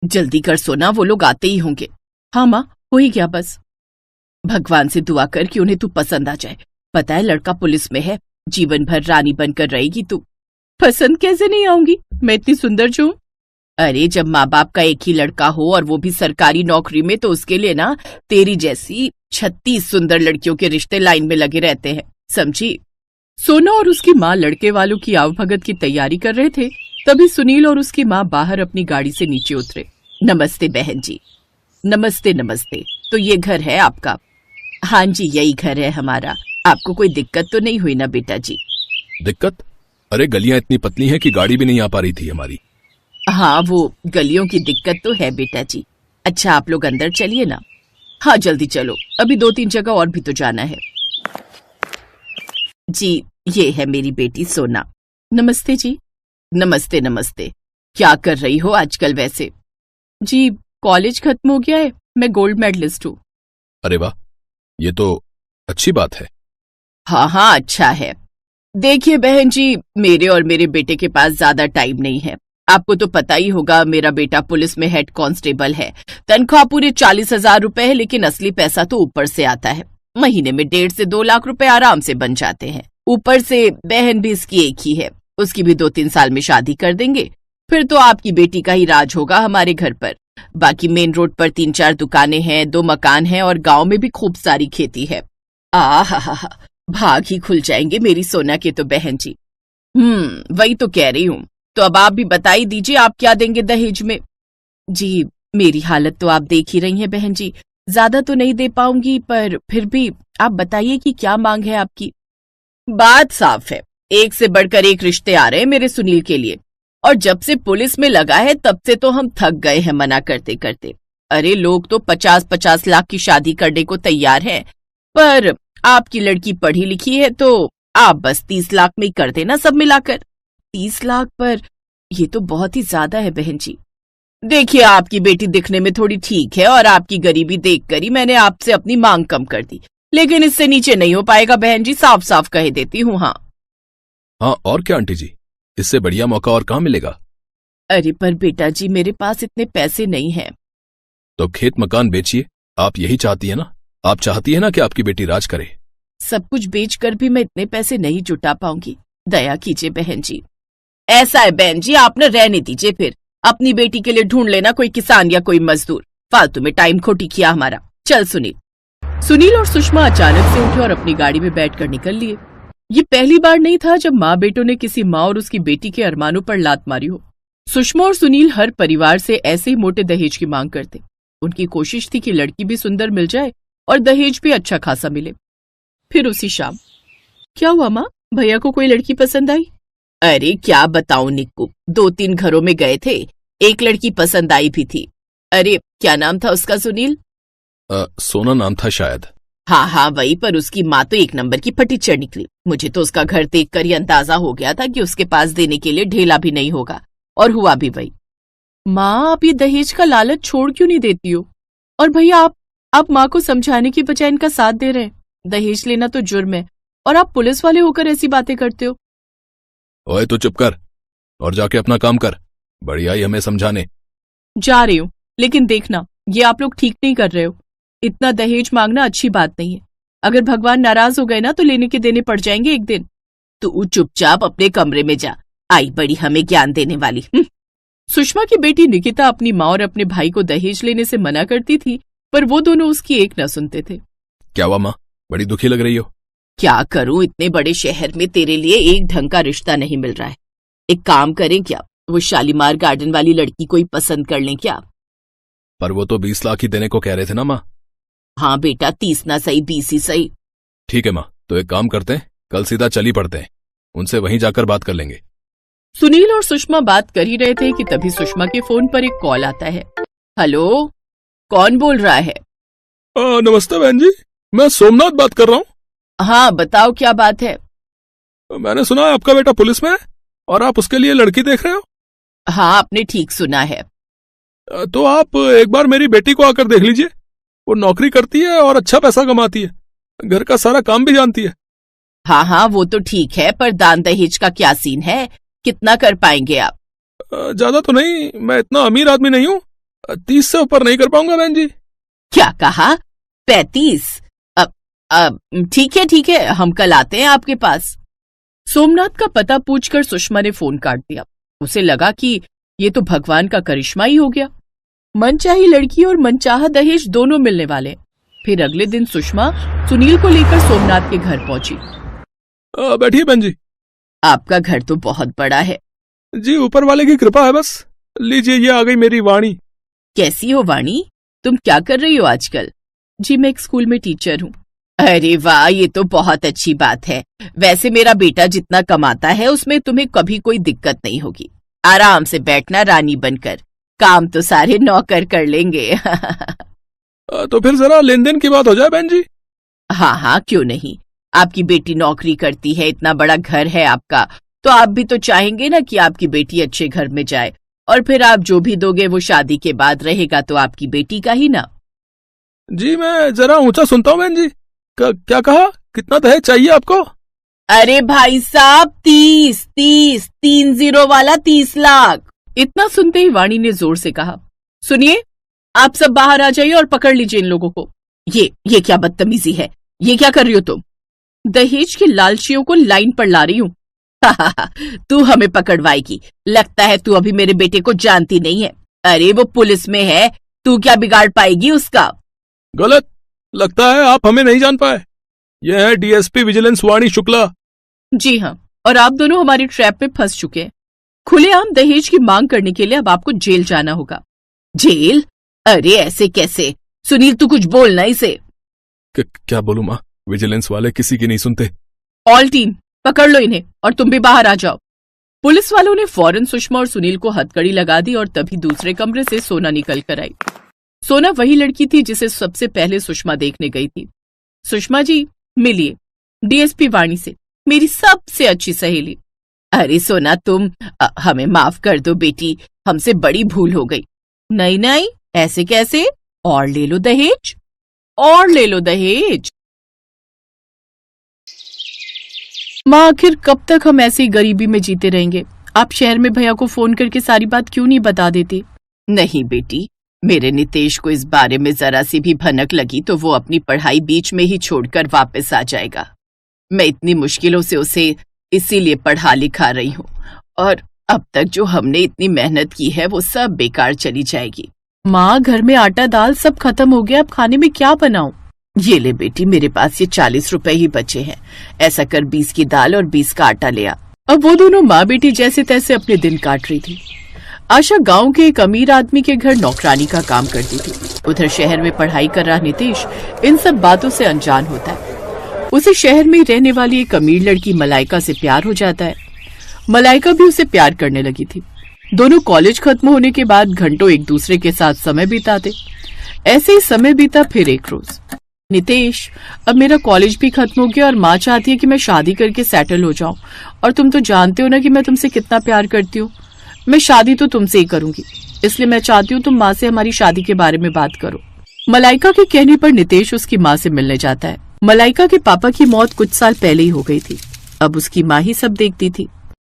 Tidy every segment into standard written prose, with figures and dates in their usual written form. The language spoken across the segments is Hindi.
जल्दी कर सोना, वो लोग आते ही होंगे। हाँ माँ, हो ही गया बस। भगवान से दुआ कर कि उन्हें तू पसंद आ जाए। पता है लड़का पुलिस में है, जीवन भर रानी बनकर रहेगी तू। पसंद कैसे नहीं आऊंगी, मैं इतनी सुंदर जो हूं। अरे जब माँ बाप का एक ही लड़का हो और वो भी सरकारी नौकरी में, तो उसके लिए ना तेरी जैसी 36 सुंदर लड़कियों के रिश्ते लाइन में लगे रहते हैं, समझी। सोना और उसकी माँ लड़के वालों की आवभगत की तैयारी कर रहे थे। तभी सुनील और उसकी माँ बाहर अपनी गाड़ी से नीचे उतरे। नमस्ते बहन जी। नमस्ते नमस्ते। तो ये घर है आपका? हाँ जी, यही घर है हमारा। आपको कोई दिक्कत तो नहीं हुई ना बेटा जी? दिक्कत? अरे गलियां इतनी पतली हैं कि गाड़ी भी नहीं आ पा रही थी हमारी। हाँ, वो गलियों की दिक्कत तो है बेटा जी। अच्छा आप लोग अंदर चलिए ना। हाँ जल्दी चलो, अभी 2-3 जगह और भी तो जाना है। जी ये है मेरी बेटी सोना। नमस्ते जी। नमस्ते नमस्ते। क्या कर रही हो आजकल वैसे? जी कॉलेज खत्म हो गया है, मैं गोल्ड मेडलिस्ट हूँ। अरे वाह, ये तो अच्छी बात है। हाँ हाँ अच्छा है। देखिए बहन जी, मेरे और मेरे बेटे के पास ज्यादा टाइम नहीं है। आपको तो पता ही होगा, मेरा बेटा पुलिस में हेड कांस्टेबल है। तनख्वाह पूरे 40,000 रुपए है, लेकिन असली पैसा तो ऊपर से आता है। महीने में 1.5 से 2 लाख रुपए आराम से बन जाते हैं। ऊपर से बहन भी इसकी एक ही है, उसकी भी 2-3 साल में शादी कर देंगे। फिर तो आपकी बेटी का ही राज होगा हमारे घर पर। बाकी मेन रोड पर 3-4 दुकानें हैं, 2 मकान हैं और गांव में भी खूब सारी खेती है। आहा, भाग ही खुल जाएंगे मेरी सोना के तो बहन जी। वही तो कह रही हूँ। तो अब आप भी बता ही दीजिए, आप क्या देंगे दहेज में? जी मेरी हालत तो आप देख ही रही हैं बहन जी, ज्यादा तो नहीं दे पाऊंगी, पर फिर भी आप बताइए कि क्या मांग है आपकी। बात साफ है, एक से बढ़कर एक रिश्ते आ रहे हैं मेरे सुनील के लिए, और जब से पुलिस में लगा है तब से तो हम थक गए हैं मना करते करते। अरे लोग तो 50-50 लाख की शादी करने को तैयार हैं, पर आपकी लड़की पढ़ी लिखी है तो आप बस 30 लाख में ही कर देना सब मिलाकर। 30 लाख पर ये तो बहुत ही ज्यादा है बहन जी। देखिए आपकी बेटी दिखने में थोड़ी ठीक है और आपकी गरीबी देखकर ही मैंने आपसे अपनी मांग कम कर दी, लेकिन इससे नीचे नहीं हो पाएगा बहन जी, साफ साफ कह देती हूँ। हाँ और क्या आंटी जी, इससे बढ़िया मौका और कहाँ मिलेगा? अरे पर बेटा जी मेरे पास इतने पैसे नहीं हैं। तो खेत मकान बेचिए, आप यही चाहती है ना? आप चाहती है ना कि आपकी बेटी राज करे? सब कुछ बेचकर भी मैं इतने पैसे नहीं जुटा पाऊंगी, दया कीजिए बहन जी। ऐसा है बहन जी, आप न रहने दीजिए, फिर अपनी बेटी के लिए ढूंढ लेना कोई किसान या कोई मजदूर। फालतू में टाइम खोटी किया हमारा। चल सुनील। सुनील और सुषमा अचानक से उठे और अपनी गाड़ी में बैठकर निकल लिए। ये पहली बार नहीं था जब माँ बेटों ने किसी माँ और उसकी बेटी के अरमानों पर लात मारी हो। सुषमा और सुनील हर परिवार से ऐसे ही मोटे दहेज की मांग करते। उनकी कोशिश थी कि लड़की भी सुंदर मिल जाए और दहेज भी अच्छा खासा मिले। फिर उसी शाम क्या हुआ माँ, भैया को कोई लड़की पसंद आई? अरे क्या बताऊं निक्कू, 2-3 घरों में गए थे, एक लड़की पसंद आई भी थी। अरे क्या नाम था उसका सुनील? सोना नाम था शायद। हाँ वही, पर उसकी माँ तो एक नंबर की फटीचर निकली। मुझे तो उसका घर देखकर ही अंदाजा हो गया था कि उसके पास देने के लिए ढेला भी नहीं होगा, और हुआ भी वही। माँ आप ये दहेज का लालच छोड़ क्यों नहीं देती हो? और भैया आप माँ को समझाने की बजाय इनका साथ दे रहे हैं। दहेज लेना तो जुर्म है और आप पुलिस वाले होकर ऐसी बातें करते हो। ओए तो चुप कर और जाके अपना काम कर, बढ़िया ही हमें समझाने। जा रही हूँ, लेकिन देखना ये आप लोग ठीक नहीं कर रहे हो। इतना दहेज मांगना अच्छी बात नहीं है। अगर भगवान नाराज हो गए ना तो लेने के देने पड़ जाएंगे एक दिन। तू चुपचाप अपने कमरे में जा, आई बड़ी हमें ज्ञान देने वाली। सुषमा की बेटी निकिता अपनी माँ और अपने भाई को दहेज लेने से मना करती थी, पर वो दोनों उसकी एक न सुनते थे। क्या हुआ माँ, बड़ी दुखी लग रही हो? क्या करूं, इतने बड़े शहर में तेरे लिए एक ढंग का रिश्ता नहीं मिल रहा है। एक काम करें क्या, वो शालीमार गार्डन वाली लड़की को ही पसंद कर लें क्या? पर वो तो 20 लाख ही देने को कह रहे थे ना माँ। हाँ बेटा, 30 ना सही 20 ही सही। ठीक है माँ, तो एक काम करते हैं, कल सीधा चली पड़ते हैं, उनसे वहीं जाकर बात कर लेंगे। सुनील और सुषमा बात कर ही रहे थे कि तभी सुषमा के फोन पर एक कॉल आता है। हेलो, कौन बोल रहा है? नमस्ते बहन जी, मैं सोमनाथ बात कर रहा हूँ। हाँ बताओ क्या बात है? मैंने सुना है आपका बेटा पुलिस में है और आप उसके लिए लड़की देख रहे हो। हाँ आपने ठीक सुना है। तो आप एक बार मेरी बेटी को आकर देख लीजिए, वो नौकरी करती है और अच्छा पैसा कमाती है, घर का सारा काम भी जानती है। हाँ वो तो ठीक है, पर दान दहेज का क्या सीन है, कितना कर पाएंगे आप? ज्यादा तो नहीं, मैं इतना अमीर आदमी नहीं हूँ, 30 से ऊपर नहीं कर पाऊंगा बहन जी। क्या कहा? 35? अब ठीक है, हम कल आते हैं आपके पास। सोमनाथ का पता पूछकर सुषमा ने फोन काट दिया। उसे लगा कि ये तो भगवान का करिश्मा ही हो गया। मनचाही लड़की और मनचाहा दहेज दोनों मिलने वाले। फिर अगले दिन सुषमा सुनील को लेकर सोमनाथ के घर पहुंची। बैठिए बहन जी। आपका घर तो बहुत बड़ा है। जी ऊपर वाले की कृपा है बस। लीजिए ये आ गई मेरी वाणी। कैसी हो वाणी? तुम क्या कर रही हो आजकल? जी मैं एक स्कूल में टीचर हूँ। अरे वाह, ये तो बहुत अच्छी बात है। वैसे मेरा बेटा जितना कमाता है उसमें तुम्हें कभी कोई दिक्कत नहीं होगी। आराम से बैठना रानी बनकर, काम तो सारे नौकर कर लेंगे। तो फिर जरा लेन देन की बात हो जाए बहन जी। हाँ, क्यों नहीं। आपकी बेटी नौकरी करती है, इतना बड़ा घर है आपका, तो आप भी तो चाहेंगे ना कि आपकी बेटी अच्छे घर में जाए, और फिर आप जो भी दोगे वो शादी के बाद रहेगा तो आपकी बेटी का ही ना। जी मैं जरा ऊंचा सुनता हूँ बहन जी। क्या कहा? कितना दहेज चाहिए आपको? अरे भाई साहब, 30 वाला 30 लाख। इतना सुनते ही वाणी ने जोर से कहा, सुनिए, आप सब बाहर आ जाइए और पकड़ लीजिए इन लोगों को। ये क्या बदतमीजी है? ये क्या कर रही हो तुम? दहेज के लालचियों को लाइन पर ला रही हूँ। तू हमें पकड़वाएगी? लगता है तू अभी मेरे बेटे को जानती नहीं है। अरे वो पुलिस में है, तू क्या बिगाड़ पाएगी उसका? गलत। लगता है आप हमें नहीं जान पाए। यह है डीएसपी विजिलेंस वाणी शुक्ला। जी हाँ, और आप दोनों हमारी ट्रैप में फंस चुके हैं। खुलेआम दहेज की मांग करने के लिए अब आपको जेल जाना होगा। जेल? अरे ऐसे कैसे? सुनील तू कुछ बोलना इसे। क्या बोलूं माँ? विजिलेंस वाले किसी की नहीं सुनते। ऑल टीम पकड़ लो इन्हें, और तुम भी बाहर आ जाओ। पुलिस वालों ने फौरन सुषमा और सुनील को हथकड़ी लगा दी और तभी दूसरे कमरे से सोना निकल कर आई। सोना वही लड़की थी जिसे सबसे पहले सुषमा देखने गई थी। सुषमा जी मिलिए, डीएसपी वाणी से, मेरी सबसे अच्छी सहेली। अरे सोना तुम हमें माफ कर दो बेटी, हमसे बड़ी भूल हो गई। नहीं, ऐसे कैसे? और ले लो दहेज, और ले लो दहेज। माँ आखिर कब तक हम ऐसी गरीबी में जीते रहेंगे? आप शहर में भैया को फोन करके सारी बात क्यों नहीं बता देती? नहीं बेटी, मेरे नितेश को इस बारे में जरा सी भी भनक लगी तो वो अपनी पढ़ाई बीच में ही छोड़कर वापस आ जाएगा। मैं इतनी मुश्किलों से उसे इसीलिए पढ़ा लिखा रही हूँ, और अब तक जो हमने इतनी मेहनत की है वो सब बेकार चली जाएगी। माँ घर में आटा दाल सब खत्म हो गया, अब खाने में क्या बनाऊं? ये ले बेटी, मेरे पास ये 40 रुपए ही बचे हैं। ऐसा कर 20 की दाल और 20 का आटा ले आ। अब वो दोनों माँ बेटी जैसे तैसे अपने दिन काट रही थी। आशा गांव के एक अमीर आदमी के घर नौकरानी का काम करती थी। उधर शहर में पढ़ाई कर रहा नितेश इन सब बातों से अनजान होता है। उसे शहर में रहने वाली एक अमीर लड़की मलाइका से प्यार हो जाता है। मलाइका भी उसे प्यार करने लगी थी। दोनों कॉलेज खत्म होने के बाद घंटों एक दूसरे के साथ समय बिताते। ऐसे ही समय बीता। फिर एक रोज, नितेश अब मेरा कॉलेज भी खत्म हो गया और माँ चाहती है कि मैं शादी करके सेटल हो जाऊं, और तुम तो जानते हो ना कि मैं तुमसे कितना प्यार करती हूँ। मैं शादी तो तुमसे ही करूंगी, इसलिए मैं चाहती हूँ तुम माँ से हमारी शादी के बारे में बात करो। मलाइका के कहने पर नितेश उसकी माँ से मिलने जाता है। मलाइका के पापा की मौत कुछ साल पहले ही हो गई थी। अब उसकी माँ ही सब देखती थी।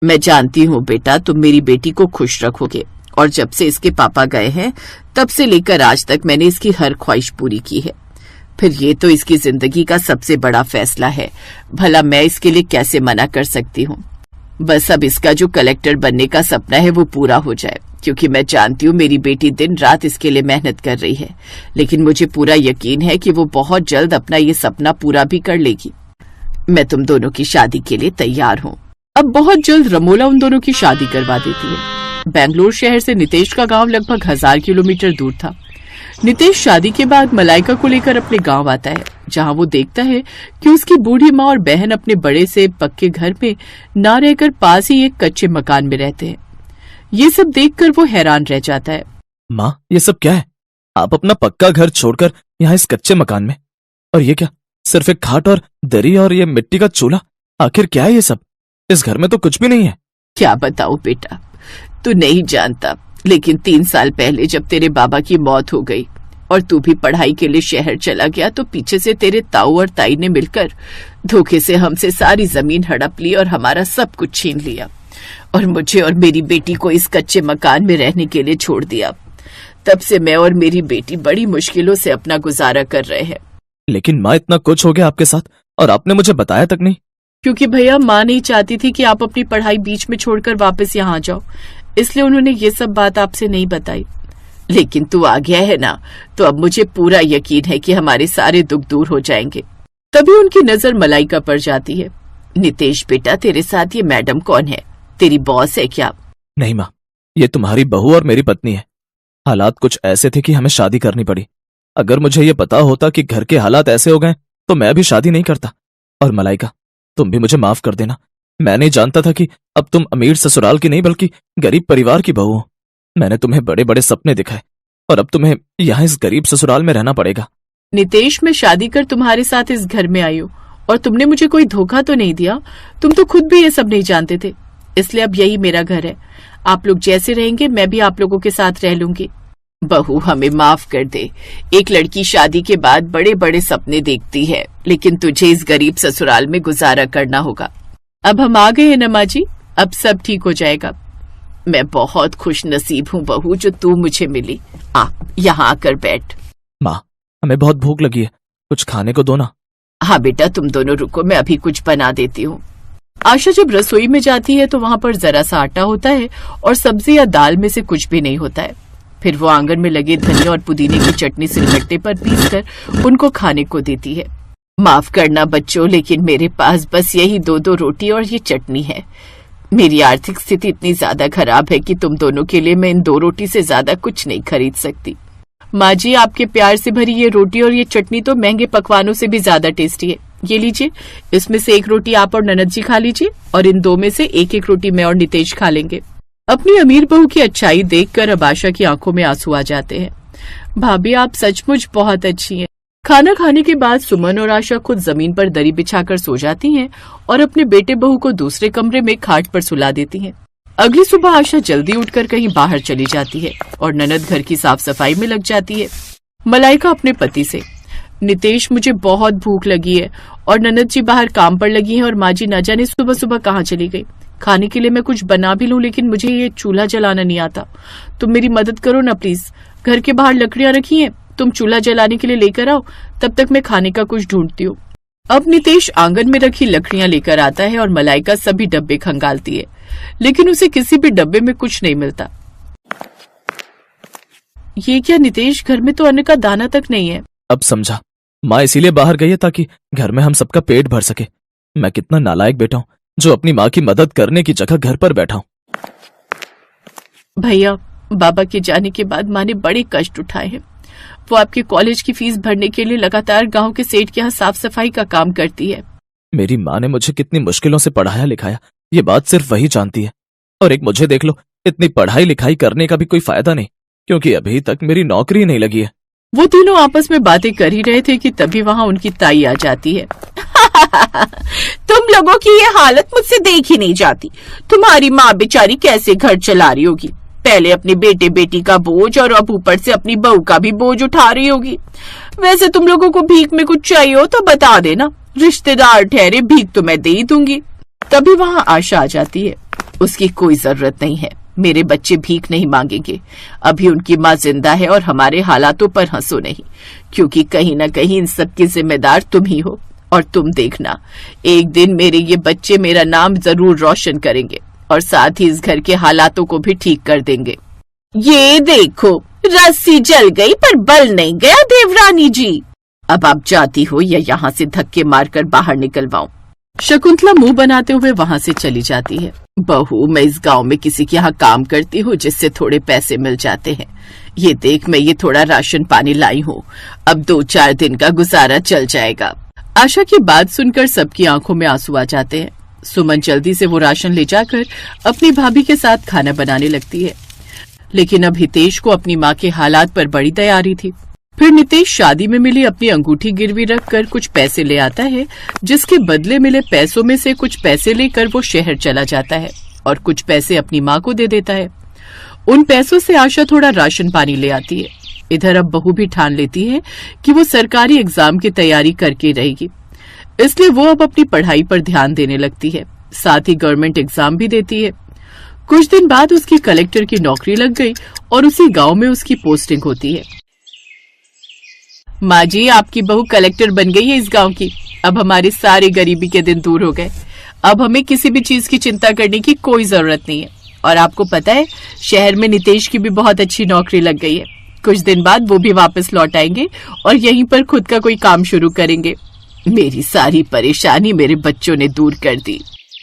मैं जानती हूँ बेटा, तुम मेरी बेटी को खुश रखोगे, और जब से इसके पापा गए हैं तब से लेकर आज तक मैंने इसकी हर ख्वाहिश पूरी की है। फिर ये तो इसकी जिंदगी का सबसे बड़ा फैसला है, भला मैं इसके लिए कैसे मना कर सकती हूँ। बस अब इसका जो कलेक्टर बनने का सपना है वो पूरा हो जाए, क्योंकि मैं जानती हूँ मेरी बेटी दिन रात इसके लिए मेहनत कर रही है। लेकिन मुझे पूरा यकीन है कि वो बहुत जल्द अपना ये सपना पूरा भी कर लेगी। मैं तुम दोनों की शादी के लिए तैयार हूँ। अब बहुत जल्द रमोला उन दोनों की शादी करवा देती है। बेंगलोर शहर से नितेश का गांव लगभग 1000 किलोमीटर दूर था। नितेश शादी के बाद मलाइका को लेकर अपने गांव आता है, जहां वो देखता है कि उसकी बूढ़ी माँ और बहन अपने बड़े से पक्के घर में ना रहकर पास ही एक कच्चे मकान में रहते हैं। ये सब देखकर वो हैरान रह जाता है। माँ, ये सब क्या है? आप अपना पक्का घर छोड़कर यहाँ इस कच्चे मकान में, और ये क्या, सिर्फ एक खाट और दरी और ये मिट्टी का चूल्हा? आखिर क्या है ये सब? इस घर में तो कुछ भी नहीं है। क्या बताऊं बेटा, तू नहीं जानता, लेकिन 3 साल पहले जब तेरे बाबा की मौत हो गई और तू भी पढ़ाई के लिए शहर चला गया, तो पीछे से तेरे ताऊ और ताई ने मिलकर धोखे से हमसे सारी जमीन हड़प ली और हमारा सब कुछ छीन लिया, और मुझे और मेरी बेटी को इस कच्चे मकान में रहने के लिए छोड़ दिया। तब से मैं और मेरी बेटी बड़ी मुश्किलों से अपना गुजारा कर रहे हैं। लेकिन माँ, इतना कुछ हो गया आपके साथ और आपने मुझे बताया तक नहीं। क्योंकि भैया माँ नहीं चाहती थी कि आप अपनी पढ़ाई बीच में छोड़कर वापस यहाँ जाओ, इसलिए उन्होंने ये सब बात आपसे नहीं बताई। लेकिन तू आ गया है ना, तो अब मुझे पूरा यकीन है कि हमारे सारे दुख दूर हो जाएंगे। तभी उनकी नजर मलाइका पर जाती है। नितेश बेटा, तेरे साथ ये मैडम कौन है? तेरी बॉस है क्या? नहीं माँ, ये तुम्हारी बहू और मेरी पत्नी है। हालात कुछ ऐसे थे कि हमें शादी करनी पड़ी। अगर मुझे ये पता होता कि घर के हालात ऐसे हो गए तो मैं भी शादी नहीं करता। और मलाइका, तुम भी मुझे माफ कर देना। मैं नहीं जानता था कि अब तुम अमीर ससुराल की नहीं बल्कि गरीब परिवार की बहू हो। मैंने तुम्हें बड़े बड़े सपने दिखाए और अब तुम्हें यहाँ इस गरीब ससुराल में रहना पड़ेगा। नितेश, मैं शादी कर तुम्हारे साथ इस घर में आई हूँ और तुमने मुझे कोई धोखा तो नहीं दिया। तुम तो खुद भी ये सब नहीं जानते थे, इसलिए अब यही मेरा घर है। आप लोग जैसे रहेंगे मैं भी आप लोगों के साथ रह लूंगी। बहू, हमें माफ कर दे। एक लड़की शादी के बाद बड़े बड़े सपने देखती है, लेकिन तुझे इस गरीब ससुराल में गुजारा करना होगा। अब हम आ गए हैं ना माँ जी, अब सब ठीक हो जाएगा। मैं बहुत खुश नसीब हूँ बहू, जो तू मुझे मिली। यहाँ आकर बैठ। माँ, हमें बहुत भूख लगी है, कुछ खाने को दो ना। हाँ बेटा, तुम दोनों रुको, मैं अभी कुछ बना देती हूँ। आशा जब रसोई में जाती है तो वहाँ पर जरा सा आटा होता है और सब्जी या दाल में से कुछ भी नहीं होता है। फिर वो आंगन में लगे धनिया और पुदीने की चटनी सिलबट्टे पर पीसकर उनको खाने को देती है। माफ करना बच्चों, लेकिन मेरे पास बस यही 2 रोटी और ये चटनी है। मेरी आर्थिक स्थिति इतनी ज्यादा खराब है कि तुम दोनों के लिए मैं इन 2 रोटी से ज्यादा कुछ नहीं खरीद सकती। माँ जी, आपके प्यार से भरी ये रोटी और ये चटनी तो महंगे पकवानों से भी ज्यादा टेस्टी है। ये लीजिए, इसमें से 1 रोटी आप और ननद जी खा लीजिए और इन 2 में से 1-1 रोटी मैं और नितेश खा लेंगे। अपनी अमीर बहू की अच्छाई देखकर अब आशा की आंखों में आंसू आ जाते हैं। भाभी, आप सचमुच बहुत अच्छी हैं। खाना खाने के बाद सुमन और आशा खुद जमीन पर दरी बिछाकर सो जाती हैं और अपने बेटे बहू को दूसरे कमरे में खाट पर सुला देती हैं। अगली सुबह आशा जल्दी उठकर कहीं बाहर चली जाती है और ननद घर की साफ सफाई में लग जाती है। मलाइका अपने पति से, नितेश, मुझे बहुत भूख लगी है और ननद जी बाहर काम पर लगी हैं और माँ जी न जाने सुबह सुबह कहाँ चली गई। खाने के लिए मैं कुछ बना भी लूं, लेकिन मुझे ये चूल्हा जलाना नहीं आता। तुम मेरी मदद करो ना प्लीज। घर के बाहर लकड़ियां रखी हैं, तुम चूल्हा जलाने के लिए लेकर आओ, तब तक मैं खाने का कुछ ढूंढती हूँ। अब नितेश आंगन में रखी लकड़ियां लेकर आता है और मलाइका सभी डब्बे खंगालती है, लेकिन उसे किसी भी डब्बे में कुछ नहीं मिलता। ये क्या नितेश, घर में तो अन्न का दाना तक नहीं है। अब समझा, माँ इसीलिए बाहर गई है ताकि घर में हम सबका पेट भर सके। मैं कितना नालायक बेटा हूँ जो अपनी माँ की मदद करने की जगह घर पर बैठा हूँ। भैया, बाबा के जाने के बाद माँ ने बड़े कष्ट उठाए हैं। वो आपके कॉलेज की फीस भरने के लिए लगातार गांव के सेठ के यहाँ साफ सफाई का काम करती है। मेरी माँ ने मुझे कितनी मुश्किलों से पढ़ाया लिखाया, ये बात सिर्फ वही जानती है। और एक मुझे देख लो, इतनी पढ़ाई लिखाई करने का भी कोई फायदा नहीं, क्योंकि अभी तक मेरी नौकरी नहीं लगी है। वो तीनों आपस में बातें कर ही रहे थे कि तभी वहाँ उनकी ताई आ जाती है। तुम लोगों की ये हालत मुझसे देख ही नहीं जाती। तुम्हारी माँ बेचारी कैसे घर चला रही होगी। पहले अपने बेटे बेटी का बोझ और अब ऊपर से अपनी बहू का भी बोझ उठा रही होगी। वैसे तुम लोगों को भीख में कुछ चाहिए हो तो बता देना, रिश्तेदार ठहरे, भीख तो मैं दे ही दूंगी। तभी वहाँ आशा आ जाती है। उसकी कोई जरूरत नहीं है, मेरे बच्चे भीख नहीं मांगेंगे। अभी उनकी माँ जिंदा है और हमारे हालातों पर हंसो नहीं, क्योंकि कहीं न कहीं इन सब की जिम्मेदार तुम ही हो। और तुम देखना, एक दिन मेरे ये बच्चे मेरा नाम जरूर रोशन करेंगे और साथ ही इस घर के हालातों को भी ठीक कर देंगे। ये देखो, रस्सी जल गई पर बल नहीं गया देवरानी जी। अब आप जाती हो या यहाँ से धक्के मारकर बाहर निकलवाऊं? शकुंतला मुंह बनाते हुए वहाँ से चली जाती है। बहू, मैं इस गांव में किसी के यहाँ काम करती हूँ जिससे थोड़े पैसे मिल जाते हैं। ये देख, मैं ये थोड़ा राशन पानी लाई हूँ, अब 2-4 दिन का गुजारा चल जाएगा। आशा की बात सुनकर सबकी आंखों में आंसू आ जाते हैं। सुमन जल्दी से वो राशन ले जाकर अपनी भाभी के साथ खाना बनाने लगती है, लेकिन अब हितेश को अपनी माँ के हालात पर बड़ी दया आ रही थी। फिर नितेश शादी में मिली अपनी अंगूठी गिरवी रखकर कुछ पैसे ले आता है, जिसके बदले मिले पैसों में से कुछ पैसे लेकर वो शहर चला जाता है और कुछ पैसे अपनी माँ को दे देता है। उन पैसों से आशा थोड़ा राशन पानी ले आती है। इधर अब बहू भी ठान लेती है कि वो सरकारी एग्जाम की तैयारी करके रहेगी, इसलिए वो अब अपनी पढ़ाई पर ध्यान देने लगती है, साथ ही गवर्नमेंट एग्जाम भी देती है। कुछ दिन बाद उसकी कलेक्टर की नौकरी लग गई और उसी गांव में उसकी पोस्टिंग होती है। माँ जी, आपकी बहू कलेक्टर बन गई है इस गांव की। अब हमारे सारे गरीबी के दिन दूर हो गए। अब हमें किसी भी चीज की चिंता करने की कोई जरूरत नहीं है। और आपको पता है, शहर में नितेश की भी बहुत अच्छी नौकरी लग गई है। कुछ दिन बाद वो भी वापस लौट आएंगे और यहीं पर खुद का कोई काम शुरू करेंगे। मेरी सारी परेशानी मेरे बच्चों ने दूर कर दी।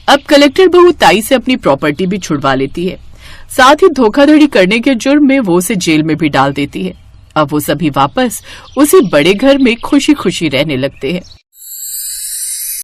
अब कलेक्टर बहू ताई से अपनी प्रॉपर्टी भी छुड़वा लेती है। साथ ही धोखाधड़ी करने के जुर्म में वो उसे जेल में भी डाल देती है। अब वो सभी वापस उसी बड़े घर में खुशी खुशी रहने लगते हैं।